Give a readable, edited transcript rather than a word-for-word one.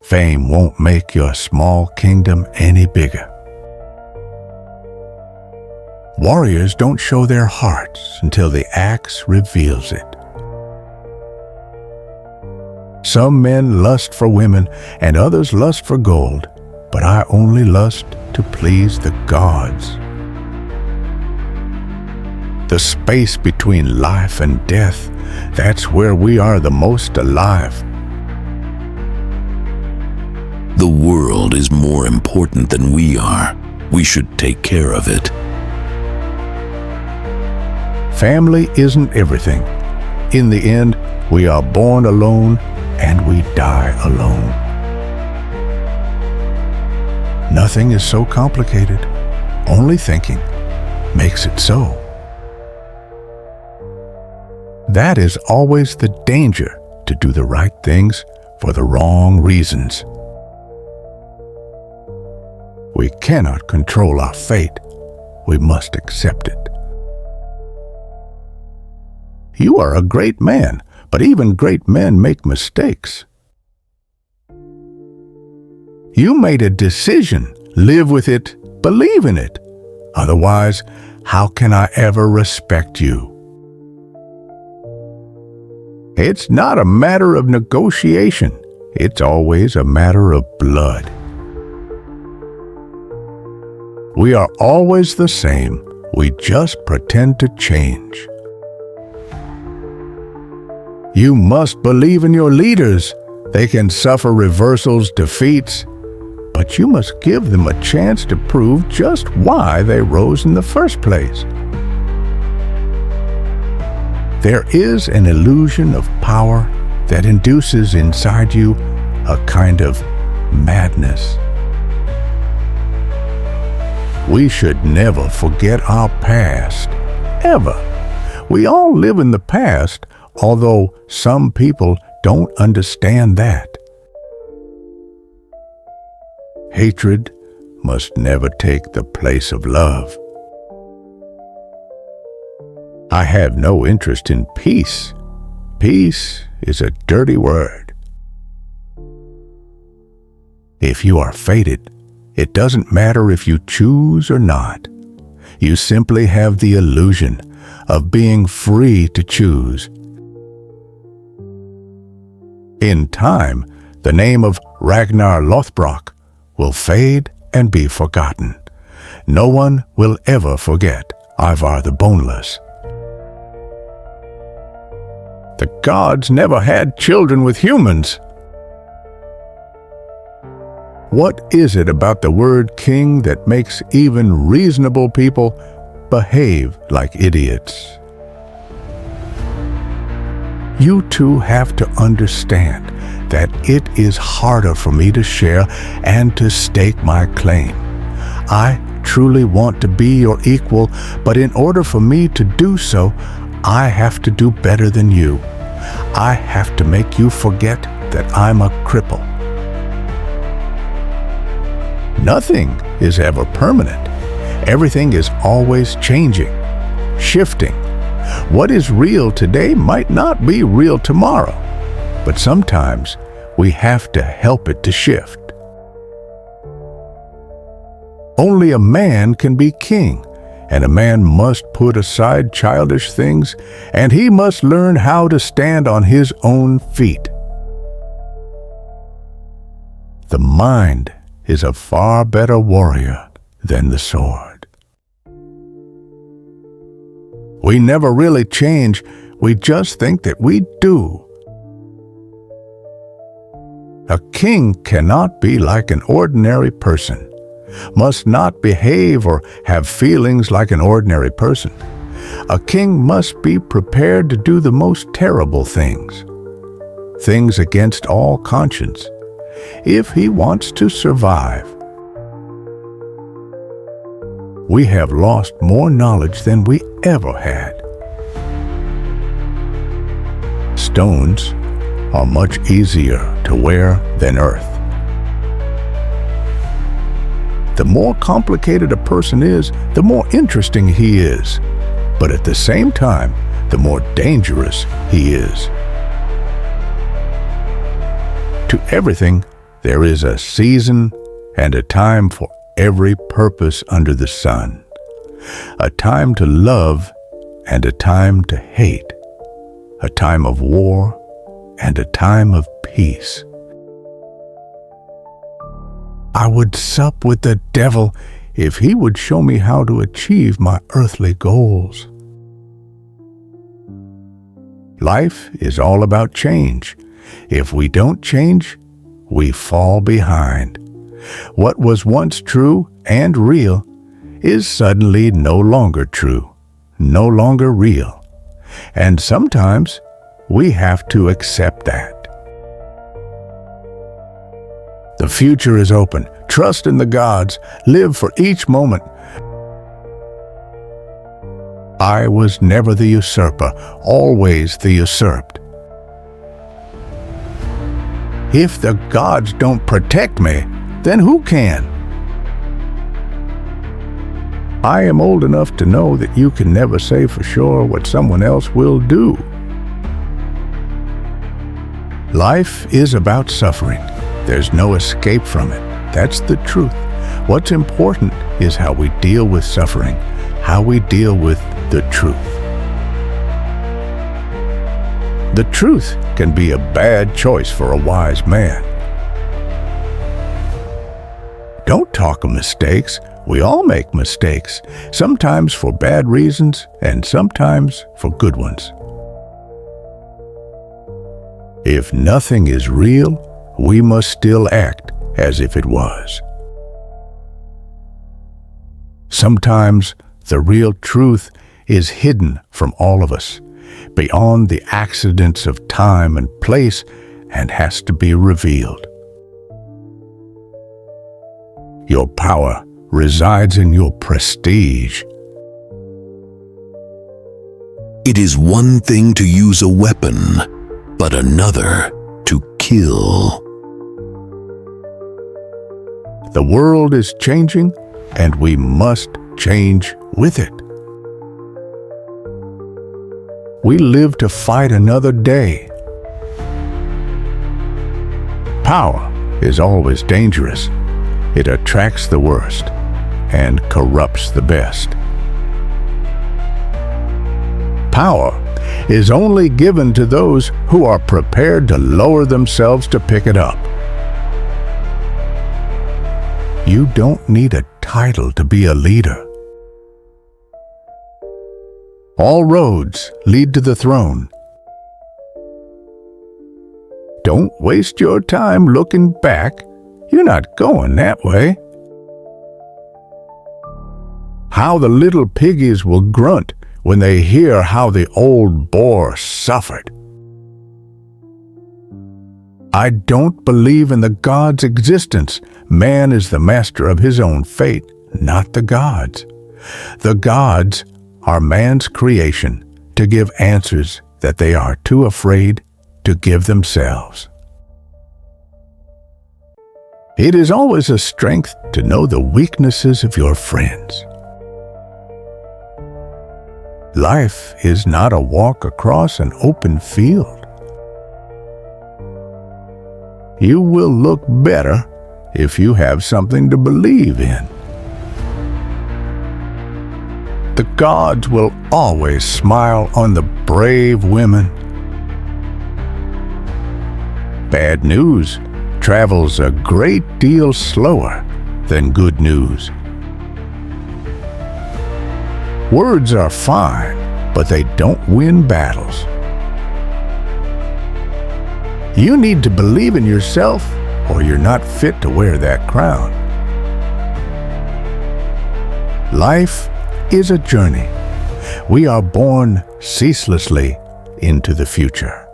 Fame won't make your small kingdom any bigger. Warriors don't show their hearts until the axe reveals it. Some men lust for women and others lust for gold, but I only lust to please the gods. The space between life and death, that's where we are the most alive. The world is more important than we are. We should take care of it. Family isn't everything. In the end, we are born alone and we die alone. Nothing is so complicated. Only thinking makes it so. That is always the danger, to do the right things for the wrong reasons. We cannot control our fate. We must accept it. You are a great man, but even great men make mistakes. You made a decision. Live with it. Believe in it. Otherwise, how can I ever respect you? It's not a matter of negotiation. It's always a matter of blood. We are always the same. We just pretend to change. You must believe in your leaders. They can suffer reversals, defeats, but you must give them a chance to prove just why they rose in the first place. There is an illusion of power that induces inside you a kind of madness. We should never forget our past, ever. We all live in the past, although some people don't understand that. Hatred must never take the place of love. I have no interest in peace. Peace is a dirty word. If you are fated, it doesn't matter if you choose or not. You simply have the illusion of being free to choose. In time, the name of Ragnar Lothbrok will fade and be forgotten. No one will ever forget Ivar the Boneless. The gods never had children with humans. What is it about the word king that makes even reasonable people behave like idiots? You two have to understand that it is harder for me to share and to stake my claim. I truly want to be your equal, but in order for me to do so, I have to do better than you. I have to make you forget that I'm a cripple. Nothing is ever permanent. Everything is always changing, shifting. What is real today might not be real tomorrow, but sometimes we have to help it to shift. Only a man can be king, and a man must put aside childish things, and he must learn how to stand on his own feet. The mind is a far better warrior than the sword. We never really change, we just think that we do. A king cannot be like an ordinary person, must not behave or have feelings like an ordinary person. A king must be prepared to do the most terrible things, things against all conscience, if he wants to survive. We have lost more knowledge than we ever had. Stones are much easier to wear than earth. The more complicated a person is, the more interesting he is, but at the same time, the more dangerous he is. To everything, There is a season and a time for every purpose under the sun. A time to love and a time to hate. A time of war and a time of peace. I would sup with the devil if he would show me how to achieve my earthly goals. Life is all about change. If we don't change, we fall behind. What was once true and real is suddenly no longer true, no longer real. And sometimes we have to accept that. The future is open. Trust in the gods. Live for each moment. I was never the usurper, always the usurped. If the gods don't protect me, then who can? I am old enough to know that you can never say for sure what someone else will do. Life is about suffering. There's no escape from it. That's the truth. What's important is how we deal with suffering, how we deal with the truth. The truth can be a bad choice for a wise man. Don't talk of mistakes. We all make mistakes, sometimes for bad reasons and sometimes for good ones. If nothing is real, we must still act as if it was. Sometimes the real truth is hidden from all of us, beyond the accidents of time and place, and has to be revealed. Your power resides in your prestige. It is one thing to use a weapon, but another to kill. The world is changing, and we must change with it. We live to fight another day. Power is always dangerous. It attracts the worst and corrupts the best. Power is only given to those who are prepared to lower themselves to pick it up. You don't need a title to be a leader. All roads lead to the throne. Don't waste your time looking back. You're not going that way. How the little piggies will grunt when they hear how the old boar suffered. I don't believe in the gods' existence. Man is the master of his own fate, not the gods. The gods are man's creation to give answers that they are too afraid to give themselves. It is always a strength to know the weaknesses of your friends. Life is not a walk across an open field. You will look better if you have something to believe in. The gods will always smile on the brave women. Bad news travels a great deal slower than good news. Words are fine, but they don't win battles. You need to believe in yourself, or you're not fit to wear that crown. Life is a journey. We are born ceaselessly into the future.